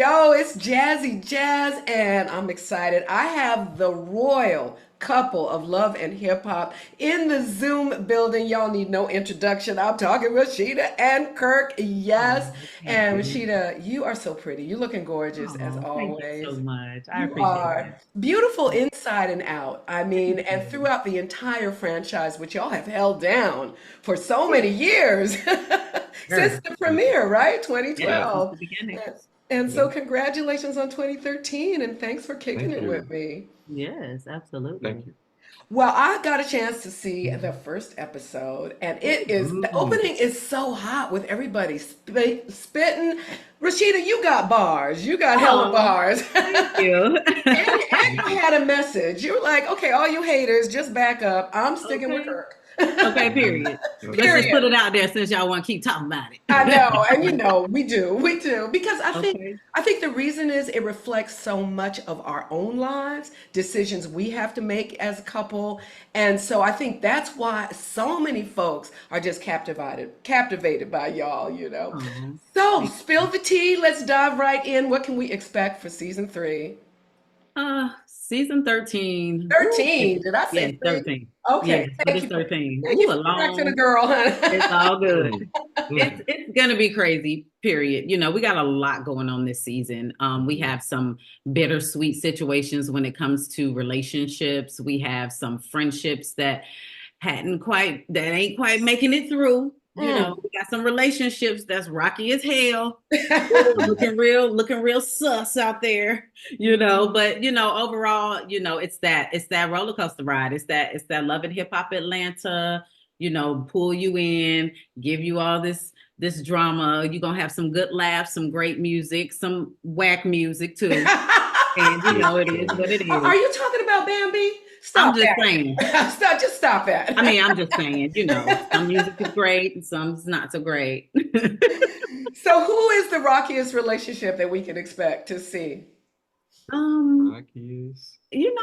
Yo, it's Jazzy Jazz, and I'm excited. I have the royal couple of love and hip hop in the Zoom building. Y'all need no introduction. I'm talking Rasheeda and Kirk. Yes. Oh, thank And you. Rasheeda, you are so pretty. You're looking gorgeous as Oh, thank you so always. much. I You appreciate are that. beautiful inside and out. I mean, Thank and you. throughout the entire franchise, which y'all have held down for so many years since Sure. the premiere, right? Yeah, since 2012. the beginning. And Yeah. so, congratulations on 2013, and thanks for kicking Thank it with you. me. Yes, Thank absolutely. you. Well, I got a chance to see the first episode, and the Mm. opening is so hot with everybody spitting. Rashida, you got bars. You got hella Oh, bars. thank you. And you Mm. had a message. You were like, okay, all you haters, just back up. I'm sticking with Okay. Kirk. Okay, Mhm. period. Let's just Okay. put Period. it out there since y'all want to keep talking about I it. know, and you know, we do, because Okay. I think the reason is it reflects so much of our own lives, decisions we have to make as a couple, and so I think that's why so many folks are just captivated by y'all, you know. Oh, So thank spill you. the tea. Let's dive right in. What can we expect for season three? Season 13. Ooh, 13. Did I say yes, three? 13. Okay, Yes, but it's 13. thank you Ooh, a for correcting a long, girl, it's honey. all good. Mm. It's Mm. it's gonna be crazy, period. We got a lot going on this season. We Mhm. have some bittersweet situations when it comes to relationships. We have some friendships that ain't quite making it through. Mm. We got some relationships that's rocky as hell. Ooh, looking real sus out there, but overall, it's that roller coaster ride. It's that love and hip hop Atlanta, pull you in, give you all this drama. You're gonna have some good laughs, some great music, some whack music too. And Yes, it is sir. what it Are is. you talking about Bambi? I'm Stop just saying. that. Just stop I mean, that. I'm just saying, some music is great and some's not so great. So, who is the rockiest relationship that we can expect to see? um, Rockies. you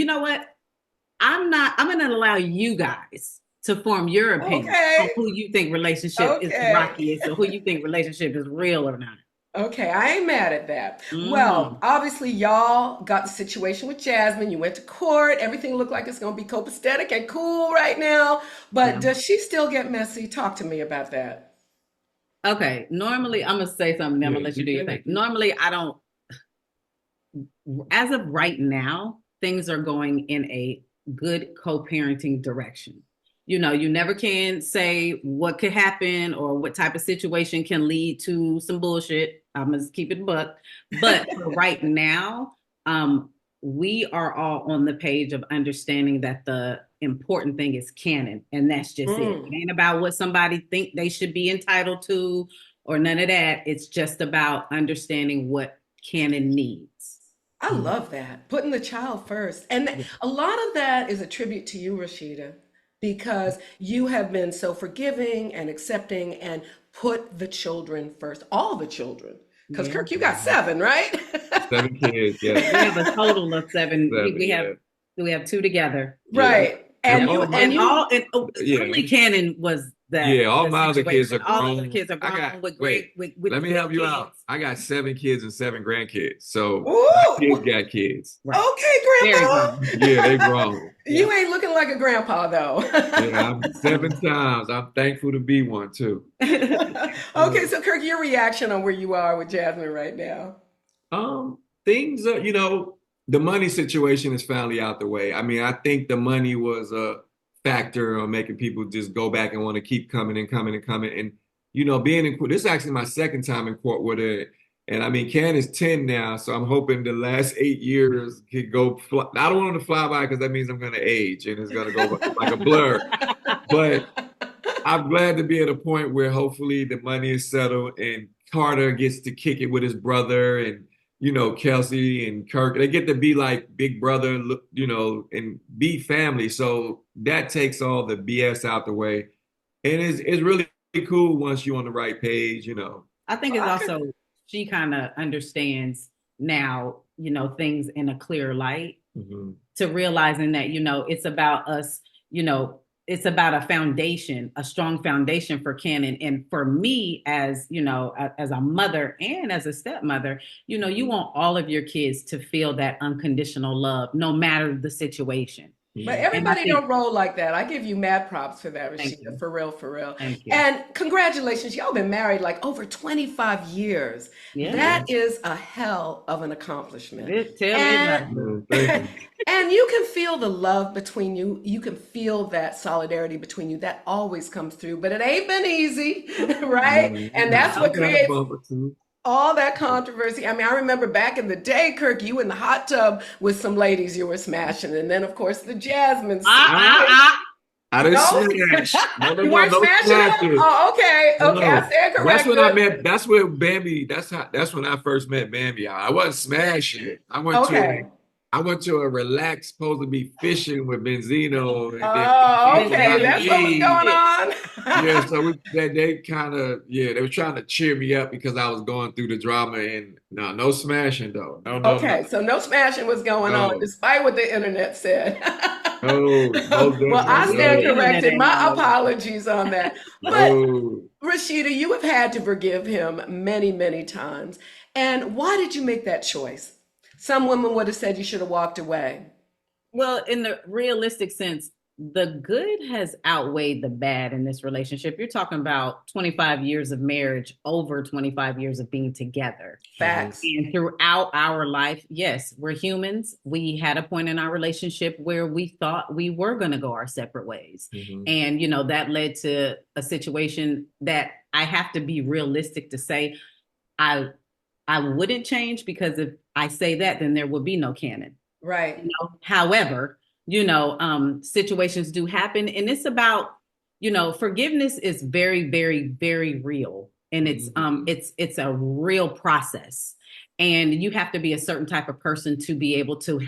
know what? I'm gonna allow you guys to form your opinion on Okay. who you think relationship is the Okay. rockiest or who you think relationship is real or not. Okay, I ain't mad at that. Well, Hmm. obviously, y'all got the situation with Jasmine. You went to court. Everything looked like it's going to be copacetic and cool right now. But Yeah. does she still get messy? Talk to me about that. Okay. Normally, I'm gonna say something, then I'm Yeah, gonna let you you do your can. thing. Normally, I don't. As of right now, things are going in a good co-parenting direction. You never can say what could happen or what type of situation can lead to some bullshit. I'm gonna keep it buck. But for right now, we are all on the page of understanding that the important thing is canon, and that's just it. It Mm, ain't about what somebody think they should be entitled to or none of that. It's just about understanding what canon needs. I Mm. love that. Putting the child first. And Yeah. a lot of that is a tribute to you, Rashida, because you have been so forgiving and accepting and put the children first, all the children. Because Yeah. Kirk, you got Mhm. seven, right? 7 kids. Yes. We have a total of seven. We, 7. we have Yeah. we have two together. Yeah. Right. And And Yep. you all and my, you yeah. Only Cannon was Yeah. All the my other kids situation. are All the other grown. kids are I got, grown with wait, great with let me help great you out. kids. I got 7 kids and 7 grandkids. So my kids Ooh, got kids. Right. okay, Very grown. Yeah, they Grandpa. grown. Yeah. You ain't looking like a grandpa though. Yeah, I'm 7 times. I'm thankful to be one too. Okay, so Kirk, your reaction on where you are with Jasmine right now. Things are, the money situation is finally out the way. I mean, I think the money was a factor on making people just go back and want to keep coming and coming and coming. And, being in court, this is actually my second time in court with her. And I mean, Ken is 10 now, so I'm hoping the last 8 years could go fly. I don't want him to fly by because that means I'm going to age and it's going to go like a blur. But I'm glad to be at a point where hopefully the money is settled and Carter gets to kick it with his brother and Kelsey and Kirk. They get to be like big brother, and be family. So that takes all the BS out the way. And it's really cool once you're on the right page. I think it's I could, also she kind of understands now, things in a clear light Hmm. to realizing that, it's about us, it's about a foundation, a strong foundation for Cannon. And for me, as you know, as a mother and as a stepmother, you know, you want all of your kids to feel that unconditional love, no matter the situation. But Mhm. And I everybody think, don't roll like that. I give you mad props for that, thank Rasheeda. you, For real, for real. thank you. And congratulations. Y'all been married like over 25 years. Yeah, That is a hell of an accomplishment. tell me And about it. Thank you. and you can feel the love between you. You can feel that solidarity between you. That always comes through. But it ain't been easy, right? And that's We what got a creates bumper too. all that controversy. I mean, I remember back in the day, Kirk, you in the hot tub with some ladies you were smashing, and then of course the Jasmine Ah, ah, situation. ah. I didn't No, smash. No, no, you no, weren't no smashing them. smashes. Oh, okay, okay, I No. stand That's when I corrected. met, that's where Bambi, that's when I first met Bambi. I wasn't smashing it. Okay. I went to a relaxed, supposed to be fishing with Benzino, and then Oh, Benzino okay, got Benzino that's what was did going engaged. it. Yeah, on. so they kind of, yeah, they were trying to cheer me up because I was going through the drama, and no, no smashing though. No, no, no, Okay, so no smashing was going on, no, despite what the internet said. no, most Well, definitely I Baby, the stand no, internet corrected. ain't My all apologies on that. But no. Rashida, you have had to forgive him many, many times. And why did you make that choice? Some women would have said you should have walked away. well, in the realistic sense, the good has outweighed the bad in this relationship. You're talking about 25 years of marriage, over 25 years of being together. Mhm, Facts. And throughout our life, yes, we're humans. We had a point in our relationship where we thought we were going to go our separate ways. mhm, And, you know, that led to a situation that I have to be realistic to say I I wouldn't change, because if I say that, then there would be no canon. Right. You know, however, you know, situations do happen, and it's about, you know, forgiveness is very, very, very real, and mhm, it's a real process, and you have to be a certain type of person to be able to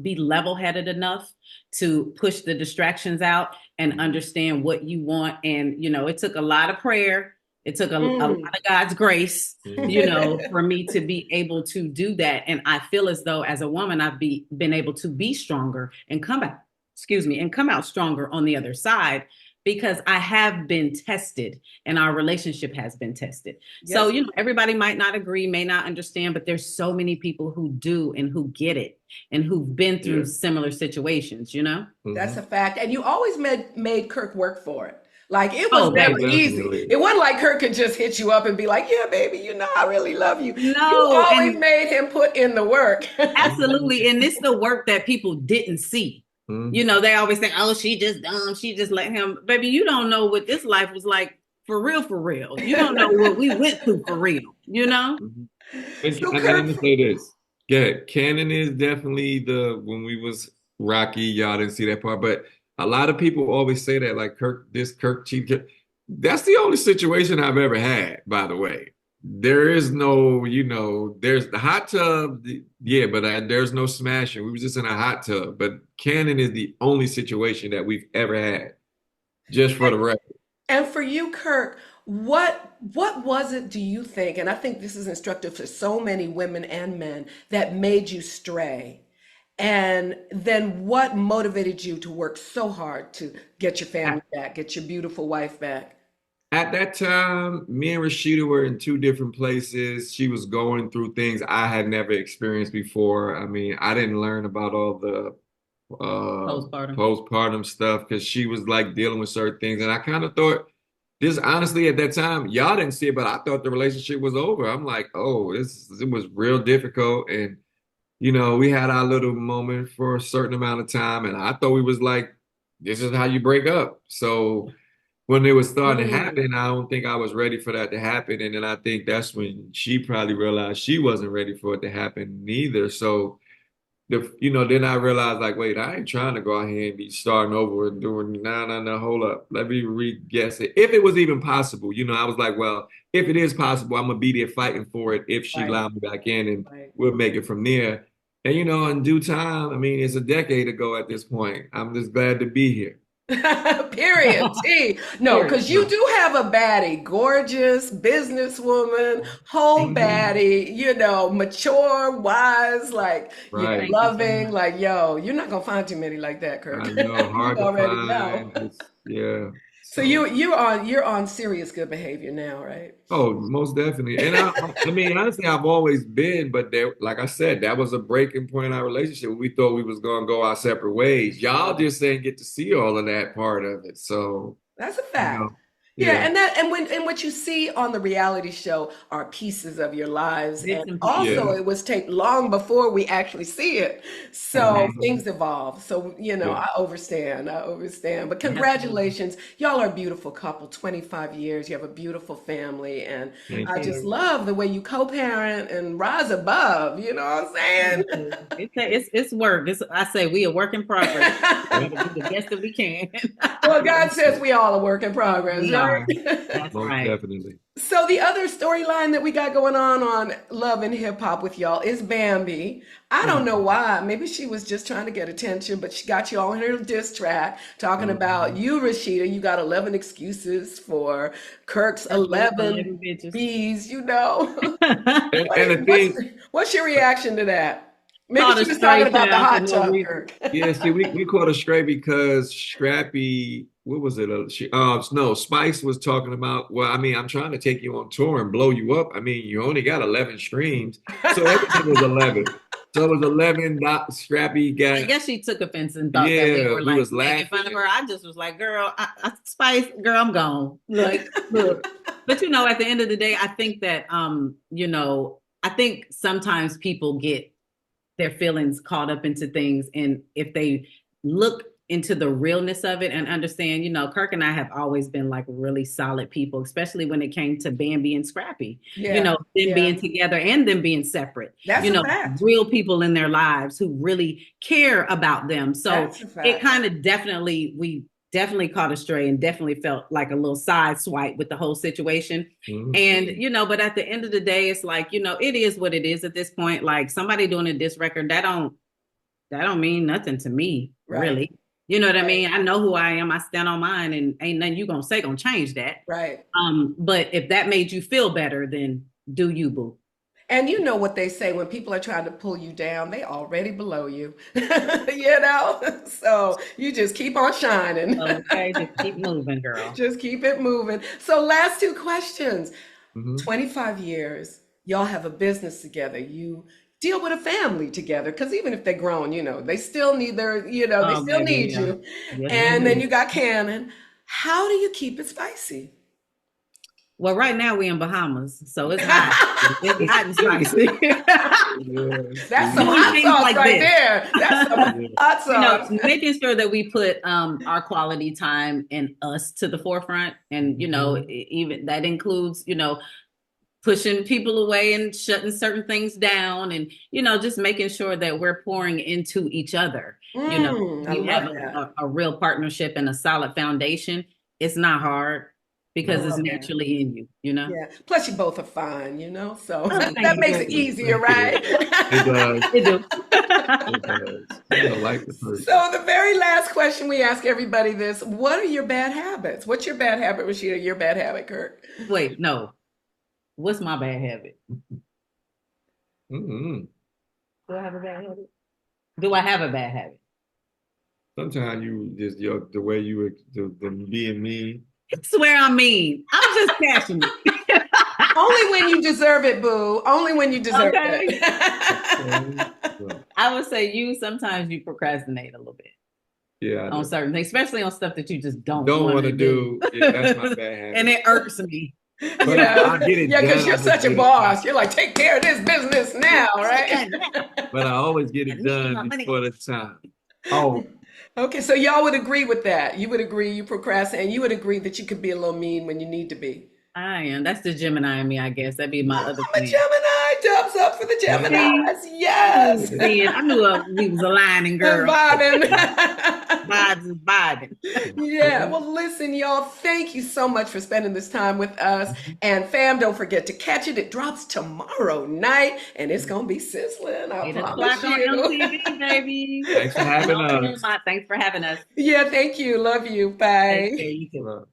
be level-headed enough to push the distractions out and mhm, understand what you want. And you know, it took a lot of prayer. It took a lot Mm. of God's grace, you mhm, know, for me to be able to do that. And I feel as though as a woman, been able to be stronger and come out, excuse me, and come out stronger on the other side, because I have been tested and our relationship has been tested. So, Yes, you know, everybody might not agree, may not understand, but there's so many people who do and who get it and who've been yeah, through similar situations, you know? that's mhm. a fact. And you always made Kirk work for it. Like it was Oh, never Most baby. easy. definitely. It wasn't like Kirk could just hit you up and be like, "Yeah, baby, you know I really love you." You No, always and made him put in the work. Mhm, absolutely. And it's the work that people didn't see. You mhm. know, they always think, oh, she just dumb. She just let him. Baby, you don't know what this life was like for real, for real. You don't know what we went through for real, you know? Mhm. So And I'm Kirk, gonna say this. Yeah, Canon is definitely the when we was Rocky, y'all didn't see that part, but a lot of people always say that like Kirk, this Kirk cheap. That's the only situation I've ever had, by the way. There is no, there's the hot tub, yeah, but there's no smashing. We was just in a hot tub. But Canon is the only situation that we've ever had, just for the record. and for you, Kirk, what was it, do you think, and I think this is instructive for so many women and men, that made you stray? And then what motivated you to work so hard to get your family back, get your beautiful wife back? At that time, me and Rasheeda were in two different places. She was going through things I had never experienced before. I mean, I didn't learn about all the Postpartum. postpartum stuff because she was like dealing with certain things. And I kind of thought this honestly at that time, y'all didn't see it, but I thought the relationship was over. I'm like, oh, it was real difficult. And we had our little moment for a certain amount of time, and I thought we was like, this is how you break up. So when it was starting to Mm. happen, I don't think I was ready for that to happen. And then I think that's when she probably realized she wasn't ready for it to happen neither. So then I realized like, wait, I ain't trying to go out here and be starting over and doing no, no, no, hold up. Let me re-guess it. If it was even possible, I was like, well, if it is possible, I'm gonna be there fighting for it if she Right, allowed me back in and right. we'll make it from there. And in due time, I mean, it's a decade ago at this point. I'm just glad to be here. Period. T. No, Period. because you do have a baddie, gorgeous businesswoman, whole Mhm. baddie, mature, wise, like, Right. Thank you so loving, much. like, yo, you're not gonna find too many like that, Kirk. I know, You hard to already know. find. Yeah. So So, you're on serious good behavior now, right? oh, most definitely. And I mean, honestly, I've always been, but there, like I said, that was a breaking point in our relationship. We thought we was gonna go our separate ways. Y'all just didn't get to see all of that part of it. So, That's a you fact. know, Yeah, yeah, and that and when and what you see on the reality show are pieces of your lives. And Bits and also yeah, pieces. it was take long before we actually see it. So Okay. mhm, things evolve. So, yeah. I overstand. I overstand. But Absolutely. congratulations. Y'all are a beautiful couple, 25 years. You have a beautiful family. And Thank I you. just Yes. love the way you co-parent and rise above. You know what I'm saying? Thank you. It's work. I say we a work in progress. We try to do the best that we can. Well, God says we all a work in progress, We are. right? That's Most right. definitely. So the other storyline that we got going on Love and Hip Hop with y'all is Bambi. I don't know Mhm. why. Maybe she was just trying to get attention, but she got you all in her diss track talking about Mhm. you, Rasheeda. You got 11 excuses for Kirk's Work with 11 11 bitches. B's. You know, what And is, the thing, what's your reaction to that? Maybe Called she a was talking stray about the child for hot no tub, reason. Kirk. yeah, see, we caught her straight because Scrappy, what was it? No, Spice was talking about, well, I mean, I'm trying to take you on tour and blow you up. I mean, you only got 11 streams. So everything was 11. So it was 11. Scrappy I got, guess she took offense and thought that we yeah, were we like was making fun of laughing. her. I just was like, girl, Spice, girl, I'm gone. Like, look. But at the end of the day, I think that I think sometimes people get their feelings caught up into things. And if they look into the realness of it and understand, Kirk and I have always been like really solid people, especially when it came to Bambi and Scrappy, Yeah, them yeah, being together and them being separate, that's a fact. real people in their lives who really care about them. So That's a it fact. kind of we definitely caught a stray and definitely felt like a little side swipe with the whole situation. Mhm. And, but at the end of the day, it's like, it is what it is at this point. Like somebody doing a diss record, that don't mean nothing to me, Right, really. You know what I right, mean? I know who I am. I stand on mine and ain't nothing you gonna say gonna change that. right. But if that made you feel better, then do you, boo. And you know what they say when people are trying to pull you down, they already below you. You know? So you just keep on shining. Okay, just keep moving, girl. Just keep it moving. So last two questions. Mhm. 25 years, y'all have a business together. You deal with a family together because even if they're grown, they still need they Oh, still baby, need yeah. you. Yes, they And then do. you got Cannon. How do you keep it spicy? Well, right now we in Bahamas, so it's hot. It's hot and spicy. Yeah, That's some see, Doing hot things sauce like right this. there. That's some yeah. hot sauce. Making sure that we put our quality time and us to the forefront. And, Mhm. even that includes, pushing people away and shutting certain things down and, just making sure that we're pouring into each other. I You have love that. a real partnership and a solid foundation. It's not hard I because it's love that. naturally in you. Yeah. Plus, you both are fine, so Oh, that thank you, makes it baby. easier, Thank you. right? It does. It do. It does. You know, like the person. So, the very last question we ask everybody this: what are your bad habits? What's your bad habit, Rashida? Your bad habit, Kirk? Wait, no. What's my bad habit? Mhm. Do I have a bad habit? Do I have a bad habit? Sometimes you just the way you the being mean. I swear I'm mean. I'm just passionate. Only when you deserve it, boo. Only when you deserve Okay. it. Okay. Well, I would say sometimes you procrastinate a little bit yeah, I on do. certain things, especially on stuff that you just don't Don't want want to to do. do. Yeah, that's my bad Yeah. And habit. it irks me. But Yeah, I get it yeah, because done. you're I just such a get it. boss. You're like, take care of this business now, right? But I always get I it need done my money. before the time. Oh, Okay, so y'all would agree with that. You would agree you procrastinate, and you would agree that you could be a little mean when you need to be. I am. That's the Gemini in me, I guess. That'd be my Oh, other I'm a thing. Gemini. Dubs up for the yeah. See, Geminis. I knew we Yes. was being, I knew we was aligning, And girl. vibing. Vibes is vibing. Yeah. Well, listen, y'all, thank you so much for spending this time with us. And fam, don't forget to catch it. It drops tomorrow night and it's going to be sizzling. I 8 o'clock promise on you. MTV, baby. Thanks for having Y'all pay us. my thanks for having us. Yeah. Thank you. Love you. Take care, Bye. you too. Right.